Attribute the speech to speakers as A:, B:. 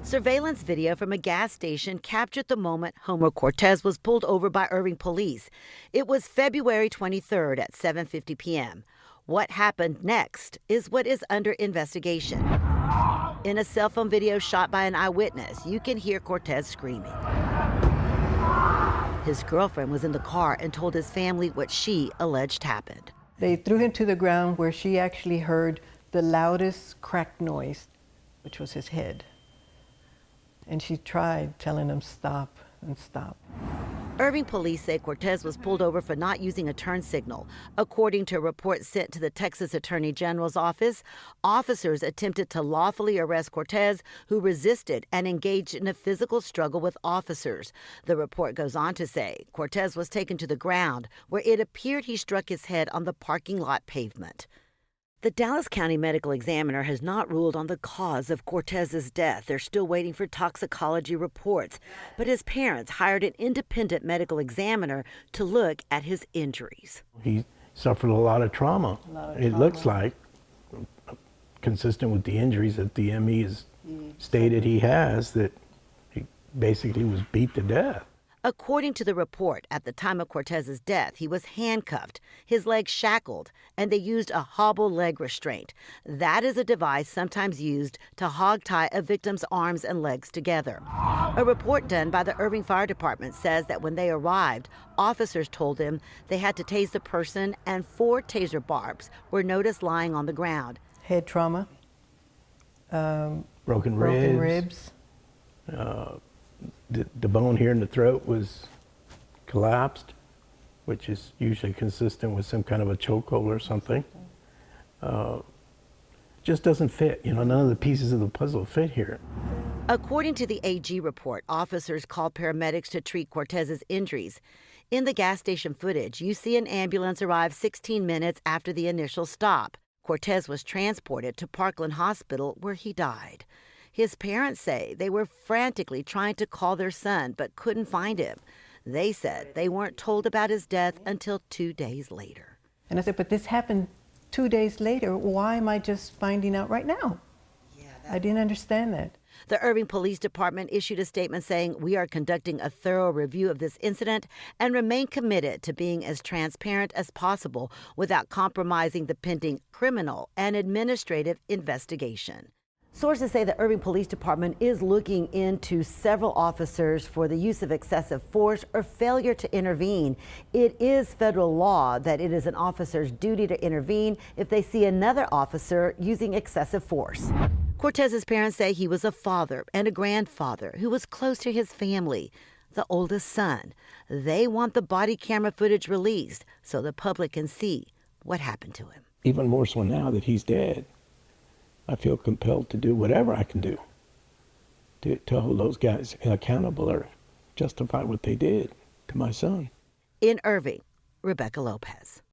A: Surveillance video from a gas station captured the moment Homer Cortez was pulled over by Irving police. It was February 23rd at 7:50 p.m. What happened next is what is under investigation. In a cell phone video shot by an eyewitness, you can hear Cortez screaming. His girlfriend was in the car and told his family what she alleged happened.
B: They threw him to the ground where she actually heard the loudest crack noise, which was his head. And she tried telling him stop and stop.
A: Irving police say Cortez was pulled over for not using a turn signal. According to a report sent to the Texas Attorney General's office, officers attempted to lawfully arrest Cortez, who resisted and engaged in a physical struggle with officers. The report goes on to say Cortez was taken to the ground, where it appeared he struck his head on the parking lot pavement. The Dallas County Medical Examiner has not ruled on the cause of Cortez's death. They're still waiting for toxicology reports. But his parents hired an independent medical examiner to look at his injuries.
C: He suffered a lot of trauma. It looks like, consistent with the injuries that the ME has stated he has, that he basically was beat to death.
A: According to the report, at the time of Cortez's death, he was handcuffed, his legs shackled, and they used a hobble leg restraint. That is a device sometimes used to hog-tie a victim's arms and legs together. A report done by the Irving Fire Department says that when they arrived, officers told them they had to tase the person, and 4 taser barbs were noticed lying on the ground.
B: Head trauma,
C: Broken
B: ribs.
C: The bone here in the throat was collapsed, which is usually consistent with some kind of a chokehold or something. Just doesn't fit. None of the pieces of the puzzle fit here.
A: According to the AG report, officers called paramedics to treat Cortez's injuries. In the gas station footage, you see an ambulance arrive 16 minutes after the initial stop. Cortez was transported to Parkland Hospital, where he died. His parents say they were frantically trying to call their son but couldn't find him. They said they weren't told about his death until 2 days later.
B: And I said, but this happened 2 days later. Why am I just finding out right now? I didn't understand that.
A: The Irving Police Department issued a statement saying, "We are conducting a thorough review of this incident and remain committed to being as transparent as possible without compromising the pending criminal and administrative investigation." Sources say the Irving Police Department is looking into several officers for the use of excessive force or failure to intervene. It is federal law that it is an officer's duty to intervene if they see another officer using excessive force. Cortez's parents say he was a father and a grandfather who was close to his family, the oldest son. They want the body camera footage released so the public can see what happened to him.
C: Even more so now that he's dead, I feel compelled to do whatever I can do to hold those guys accountable or justify what they did to my son.
A: In Irving, Rebecca Lopez.